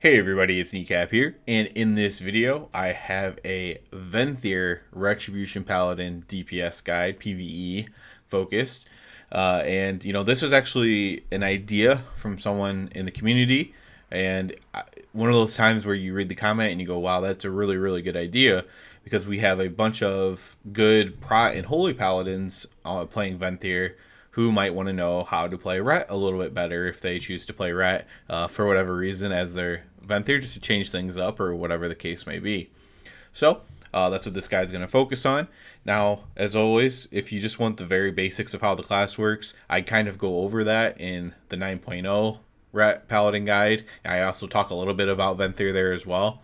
Hey everybody, it's Kneecap here, and in this video I have a Venthyr Retribution Paladin DPS guide, PvE focused. This was actually an idea from someone in the community, and one of those times where you read the comment and you go, wow, that's a really, really good idea, because we have a bunch of good Prot and Holy Paladins playing Venthyr who might want to know how to play Ret a little bit better if they choose to play Ret for whatever reason as their Venthyr, just to change things up or whatever the case may be. So that's what this guy's going to focus on. Now, as always, if you just want the very basics of how the class works, I kind of go over that in the 9.0 Ret Paladin guide. I also talk a little bit about Venthyr there as well.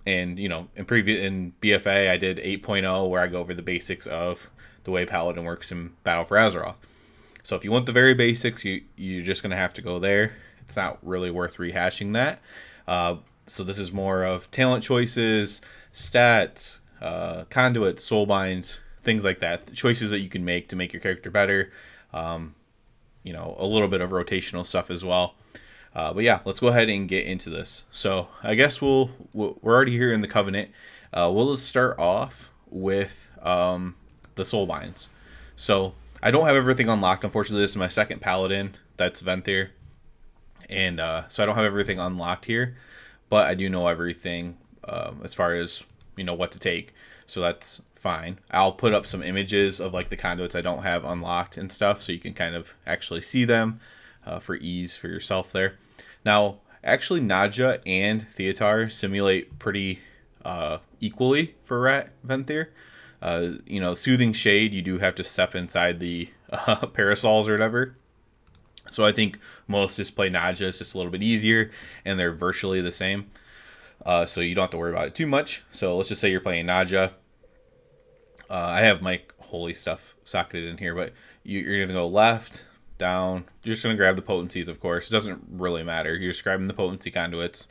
In BFA I did 8.0 where I go over the basics of the way Paladin works in Battle for Azeroth. So if you want the very basics, you're just going to have to go there. It's not really worth rehashing that. So this is more of talent choices, stats, conduits, soulbinds, things like that. Choices that you can make to make your character better. A little bit of rotational stuff as well. But yeah, let's go ahead and get into this. So I guess we're already here in the Covenant. We'll just start off with the Soulbinds. So I don't have everything unlocked. Unfortunately, this is my second Paladin. That's Venthyr. And so I don't have everything unlocked here. But I do know everything as far as, what to take. So that's fine. I'll put up some images of like the conduits I don't have unlocked and stuff, so you can kind of actually see them for ease for yourself there. Now, actually, Nadja and Theotar simulate pretty equally for Venthyr. Soothing Shade, you do have to step inside the parasols or whatever. So I think most just play Nadja. It's just a little bit easier, and they're virtually the same. So you don't have to worry about it too much. So let's just say you're playing Nadja. I have my holy stuff socketed in here, but you're going to go left, down. You're just going to grab the potencies, of course. It doesn't really matter. You're just grabbing the potency conduits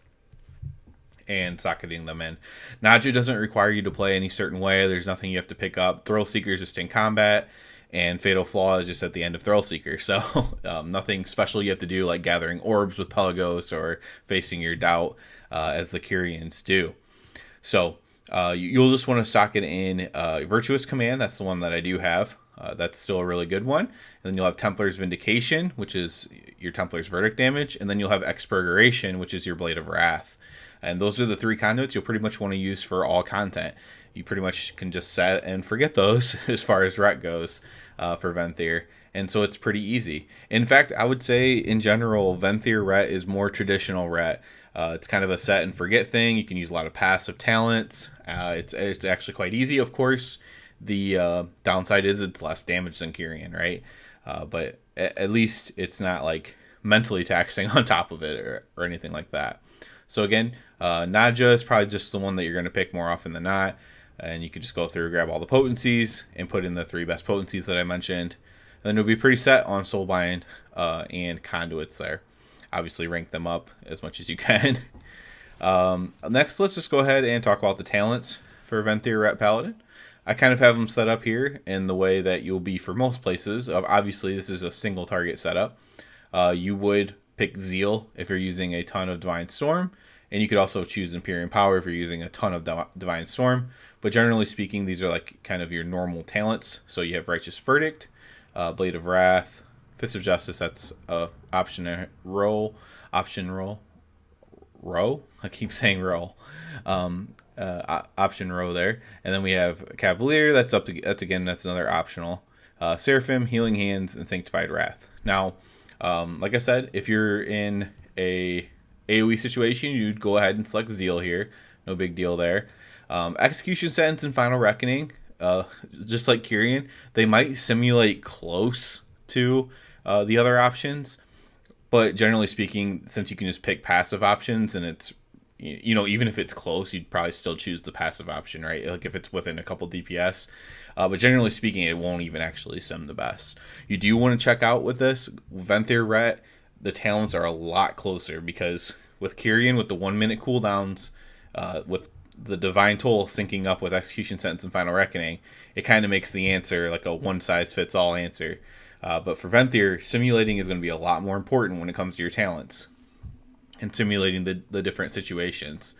and socketing them in. Nadja doesn't require you to play any certain way. There's nothing you have to pick up. Thrill Seeker is just in combat, and Fatal Flaw is just at the end of Thrill Seeker. So nothing special you have to do, like gathering orbs with Pelagos or facing your doubt as the Kyrians do. So you'll just want to socket in Virtuous Command. That's the one that I do have. That's still a really good one. And then you'll have Templar's Vindication, which is your Templar's Verdict damage. And then you'll have Expurgation, which is your Blade of Wrath. And those are the three conduits you'll pretty much want to use for all content. You pretty much can just set and forget those as far as Ret goes for Venthyr. And so it's pretty easy. In fact, I would say in general, Venthyr Ret is more traditional Ret. It's kind of a set and forget thing. You can use a lot of passive talents. It's actually quite easy, of course. The downside is it's less damage than Kyrian, right? But at least it's not like mentally taxing on top of it or anything like that. So again, Nadja is probably just the one that you're going to pick more often than not. And you can just go through, grab all the potencies, and put in the three best potencies that I mentioned. And then you'll be pretty set on Soulbind and Conduits there. Obviously, rank them up as much as you can. Next, let's just go ahead and talk about the talents for Venthyr Ret Paladin. I kind of have them set up here in the way that you'll be for most places. Obviously, this is a single target setup. You would pick Zeal if you're using a ton of Divine Storm. And you could also choose Empyrean Power if you're using a ton of Divine Storm. But generally speaking, these are like kind of your normal talents. So you have Righteous Verdict, Blade of Wrath, Fist of Justice, that's option roll. Row? I keep saying roll. Option row there. And then we have Cavalier, that's another optional. Seraphim, Healing Hands, and Sanctified Wrath. Now, like I said, if you're in a AoE situation, you'd go ahead and select Zeal here. No big deal there. Execution Sentence and Final Reckoning, just like Kyrian, they might simulate close to the other options. But generally speaking, since you can just pick passive options and it's, even if it's close, you'd probably still choose the passive option, right? Like if it's within a couple DPS. But generally speaking, it won't even actually sim the best. You do want to check out with this Venthyr Ret, the talents are a lot closer because with Kyrian, with the 1 minute cooldowns, with the Divine Toll syncing up with Execution Sentence and Final Reckoning, it kind of makes the answer like a one-size-fits-all answer. But for Venthyr, simulating is going to be a lot more important when it comes to your talents. and simulating the different situations.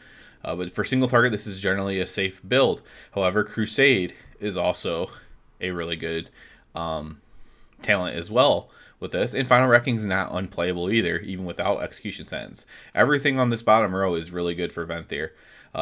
But for single target, this is generally a safe build. However, Crusade is also a really good talent as well with this. And Final Wrecking is not unplayable either, even without Execution Sentence. Everything on this bottom row is really good for Venthyr.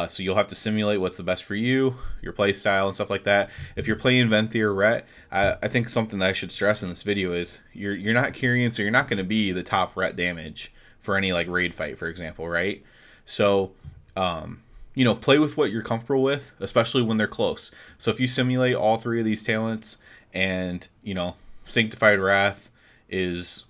So you'll have to simulate what's the best for you, your play style, and stuff like that. If you're playing Venthyr Ret, I think something that I should stress in this video is you're not Kyrian, so you're not going to be the top Ret damage for any like raid fight, for example, right? So play with what you're comfortable with, especially when they're close. So if you simulate all three of these talents, and Sanctified Wrath is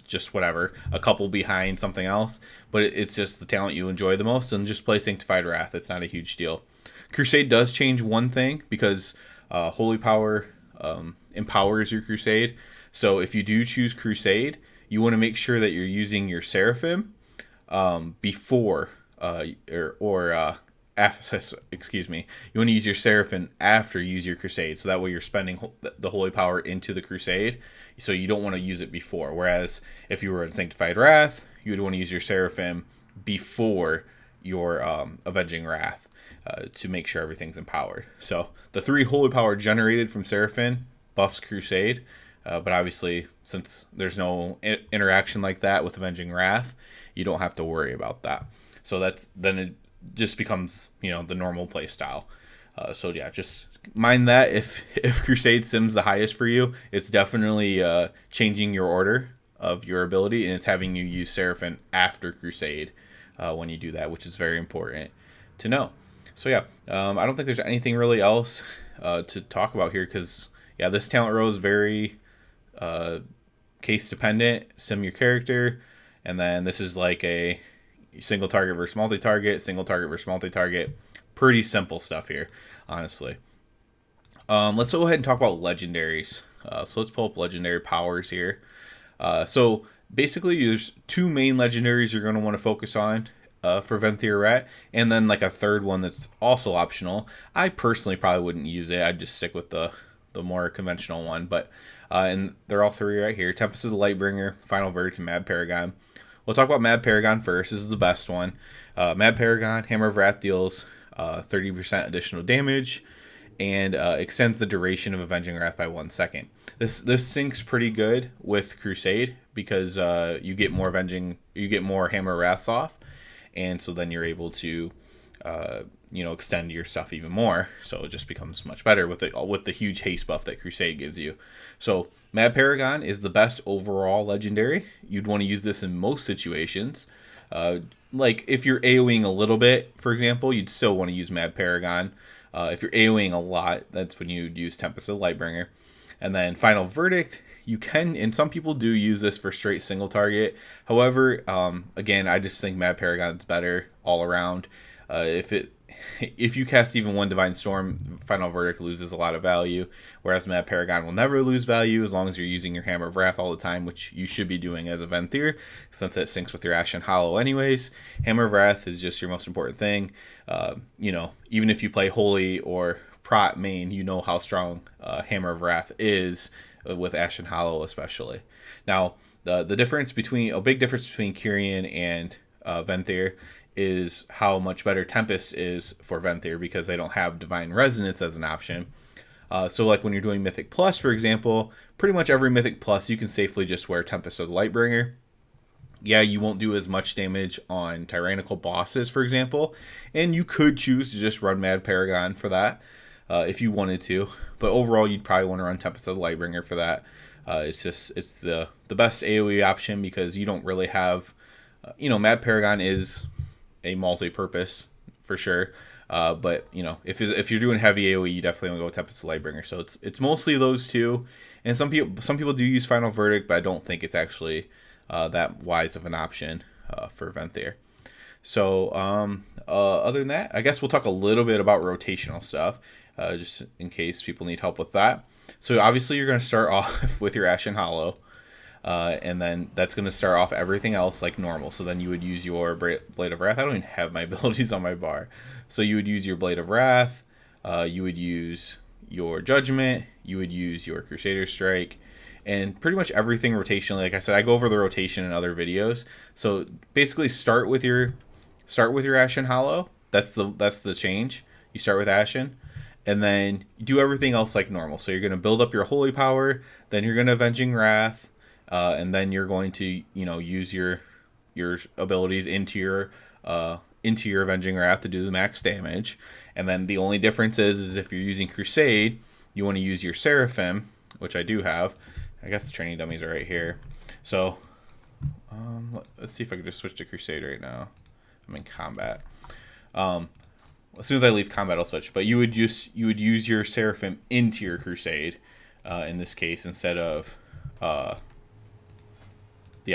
just whatever, a couple behind something else, but it's just the talent you enjoy the most, and just play Sanctified Wrath. It's not a huge deal. Crusade does change one thing, because Holy Power empowers your Crusade. So if you do choose Crusade, you want to make sure that you're using your Seraphim before excuse me, you want to use your Seraphim after you use your Crusade, so that way you're spending the Holy Power into the Crusade, so you don't want to use it before. Whereas if you were in Sanctified Wrath, you would want to use your Seraphim before your Avenging Wrath to make sure everything's empowered. So the 3 Holy Power generated from Seraphim buffs Crusade, but obviously since there's no interaction like that with Avenging Wrath, you don't have to worry about that. So then it just becomes the normal play style. So yeah, just mind that if Crusade sims the highest for you, it's definitely changing your order of your ability, and it's having you use Seraphim after Crusade when you do that, which is very important to know. So yeah, I don't think there's anything really else to talk about here, because yeah, this talent row is very case dependent. Sim your character, and then this is like a single target versus multi-target, single target versus multi-target. Pretty simple stuff here, honestly. Let's go ahead and talk about legendaries. So let's pull up legendary powers here. So basically there's 2 main legendaries you're going to want to focus on for Venthyr Ret, and then like a third one that's also optional. I personally probably wouldn't use it. I'd just stick with the more conventional one, but and they're all 3 right here: Tempest of the Lightbringer, Final Verdict, and Mad Paragon. We'll talk about Mad Paragon first. This is the best one. Mad Paragon, Hammer of Wrath deals 30% additional damage, and extends the duration of Avenging Wrath by 1 second. This syncs pretty good with Crusade, because you get more Hammer of Wraths off, and so then you're able to extend your stuff even more. So it just becomes much better with the huge haste buff that Crusade gives you. So Mad Paragon is the best overall legendary. You'd want to use this in most situations. Like if you're AoEing a little bit, for example, you'd still want to use Mad Paragon. If you're AoEing a lot, that's when you'd use Tempest of the Lightbringer. And then Final Verdict, you can, and some people do use this for straight single target. However, again, I just think Mad Paragon's better all around. If you cast even 1 Divine Storm, Final Verdict loses a lot of value, whereas Mad Paragon will never lose value as long as you're using your Hammer of Wrath all the time, which you should be doing as a Venthyr, since it syncs with your Ashen Hollow anyways. Hammer of Wrath is just your most important thing. Even if you play Holy or Prot main, you know how strong Hammer of Wrath is with Ashen Hollow especially. Now, the big difference between Kyrian and Venthyr is how much better Tempest is for Venthyr, because they don't have Divine Resonance as an option. So like when you're doing Mythic Plus, for example, pretty much every Mythic Plus you can safely just wear Tempest of the Lightbringer. Yeah, you won't do as much damage on tyrannical bosses, for example, and you could choose to just run Mad Paragon for that if you wanted to, but overall you'd probably want to run Tempest of the Lightbringer for that. It's the best AoE option, because you don't really have, Mad Paragon is a multi-purpose for sure, but if you're doing heavy AoE, you definitely want to go with Tempest of the Lightbringer. So it's mostly those 2, and some people do use Final Verdict, but I don't think it's actually that wise of an option for Venthyr. So other than that, I guess we'll talk a little bit about rotational stuff, just in case people need help with that. So obviously you're going to start off with your Ashen Hollow, and then that's going to start off everything else like normal. So then you would use your Blade of Wrath. I don't even have my abilities on my bar. So you would use your Blade of Wrath, you would use your Judgment, you would use your Crusader Strike, and pretty much everything rotationally. Like I said, I go over the rotation in other videos. So basically, start with your Ashen Hollow. That's the change. You start with Ashen, and then you do everything else like normal. So you're going to build up your holy power, then you're going to Avenging Wrath, and then you're going to use your abilities into your Avenging Wrath to do the max damage. And then the only difference is if you're using Crusade, you want to use your Seraphim, which I do have. I guess the training dummies are right here. So let's see if I can just switch to Crusade right now. I'm in combat. As soon as I leave combat, I'll switch. But you would use your Seraphim into your Crusade in this case instead of the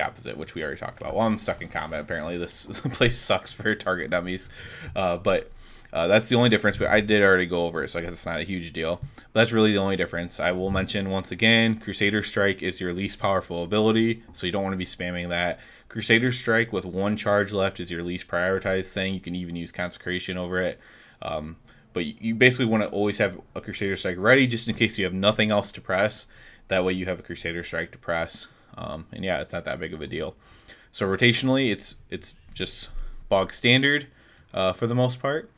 opposite, which we already talked about. Well, I'm stuck in combat. Apparently, this place sucks for target dummies, but that's the only difference. But I did already go over it, so I guess it's not a huge deal. But that's really the only difference. I will mention once again, Crusader Strike is your least powerful ability, so you don't want to be spamming that. Crusader Strike with 1 charge left is your least prioritized thing. You can even use Consecration over it. But you basically want to always have a Crusader Strike ready just in case you have nothing else to press. That way you have a Crusader Strike to press. And yeah, it's not that big of a deal. So rotationally, it's just bog standard for the most part.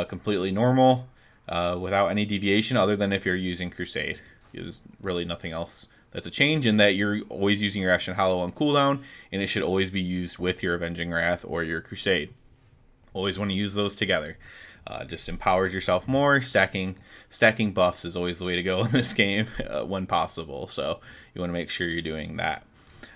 Completely normal without any deviation other than if you're using Crusade. There's really nothing else that's a change in that you're always using your Ashen Hollow on cooldown, and it should always be used with your Avenging Wrath or your Crusade. Always want to use those together. Just empowers yourself more. Stacking buffs is always the way to go in this game when possible. So you want to make sure you're doing that.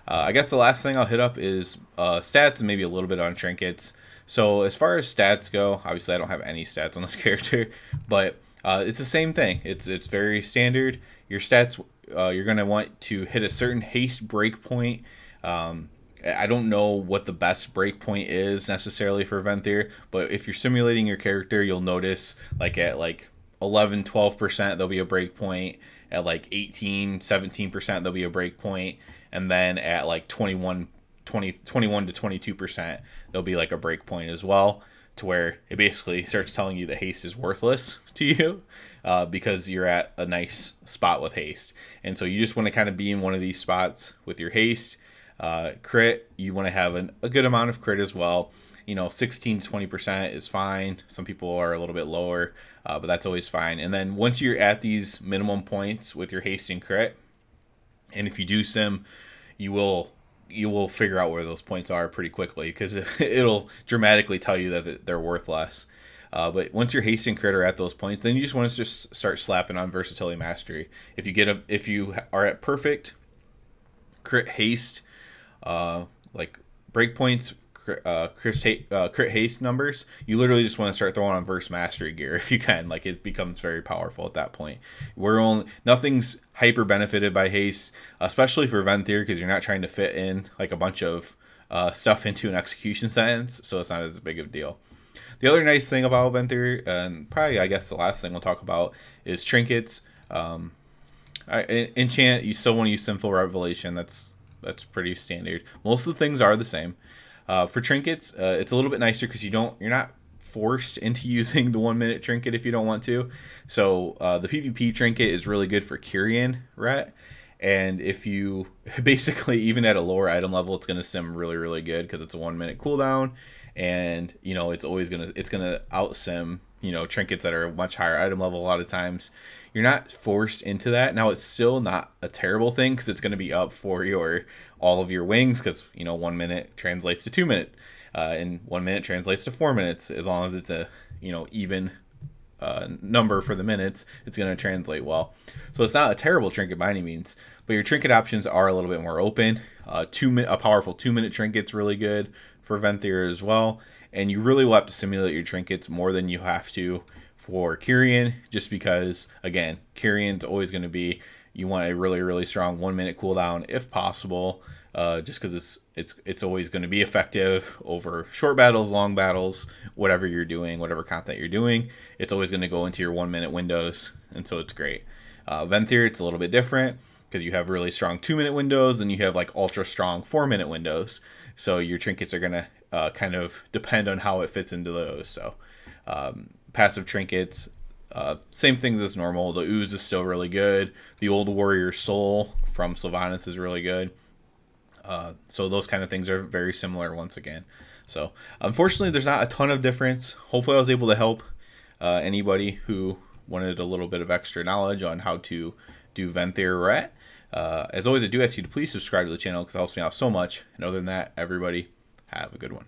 I guess the last thing I'll hit up is stats and maybe a little bit on trinkets. So as far as stats go, obviously I don't have any stats on this character, but it's the same thing. It's very standard. Your stats, you're going to want to hit a certain haste breakpoint. I don't know what the best breakpoint is necessarily for Venthyr, but if you're simulating your character, you'll notice like at like 11, 12%, there'll be a breakpoint. At like 18, 17%, there'll be a breakpoint. And then at like 21 to 22%, there'll be like a breakpoint as well, to where it basically starts telling you that haste is worthless to you because you're at a nice spot with haste. And so you just want to kind of be in one of these spots with your haste. Crit, you want to have a good amount of crit as well. 16 to 20% is fine. Some people are a little bit lower, but that's always fine. And then once you're at these minimum points with your haste and crit, and if you do sim, you will figure out where those points are pretty quickly because it'll dramatically tell you that they're worth less. But once your haste and crit are at those points, then you just want to just start slapping on Versatility Mastery. If you are at perfect crit haste, like breakpoints, crit haste numbers, you literally just want to start throwing on Verse Mastery gear if you can. Like, it becomes very powerful at that point. Nothing's hyper benefited by haste, especially for Venthyr, because you're not trying to fit in like a bunch of stuff into an execution sentence, so it's not as big of a deal. The other nice thing about Venthyr, and probably I guess the last thing we'll talk about, is trinkets. Enchant, you still want to use Sinful Revelation. That's pretty standard. Most of the things are the same. For trinkets, it's a little bit nicer because you're not forced into using the 1 minute trinket if you don't want to. So the PvP trinket is really good for Kyrian ret, and if you basically even at a lower item level, it's gonna sim really really good because it's a 1 minute cooldown, and it's gonna out sim trinkets that are much higher item level. A lot of times you're not forced into that. Now it's still not a terrible thing because it's going to be up for all of your wings, because 1 minute translates to 2 minutes, and 1 minute translates to 4 minutes. As long as it's a even number for the minutes, it's going to translate well. So it's not a terrible trinket by any means, but your trinket options are a little bit more open. A powerful 2 minute trinket's really good for Venthyr as well, and you really will have to simulate your trinkets more than you have to for Kyrian, just because again, Kyrian's always going to be, you want a really really strong 1 minute cooldown if possible, just because it's always going to be effective over short battles, long battles, whatever you're doing, whatever content you're doing, it's always going to go into your 1 minute windows, and so it's great. Venthyr, it's a little bit different because you have really strong 2 minute windows and you have like ultra strong 4 minute windows. So your trinkets are going to kind of depend on how it fits into those. So passive trinkets, Same things as normal. The Ooze is still really good. The Old Warrior Soul from Sylvanas is really good. So those kind of things are very similar once again. So unfortunately, there's not a ton of difference. Hopefully, I was able to help anybody who wanted a little bit of extra knowledge on how to do Venthyr Ret. As always, I do ask you to please subscribe to the channel because it helps me out so much. And other than that, everybody, have a good one.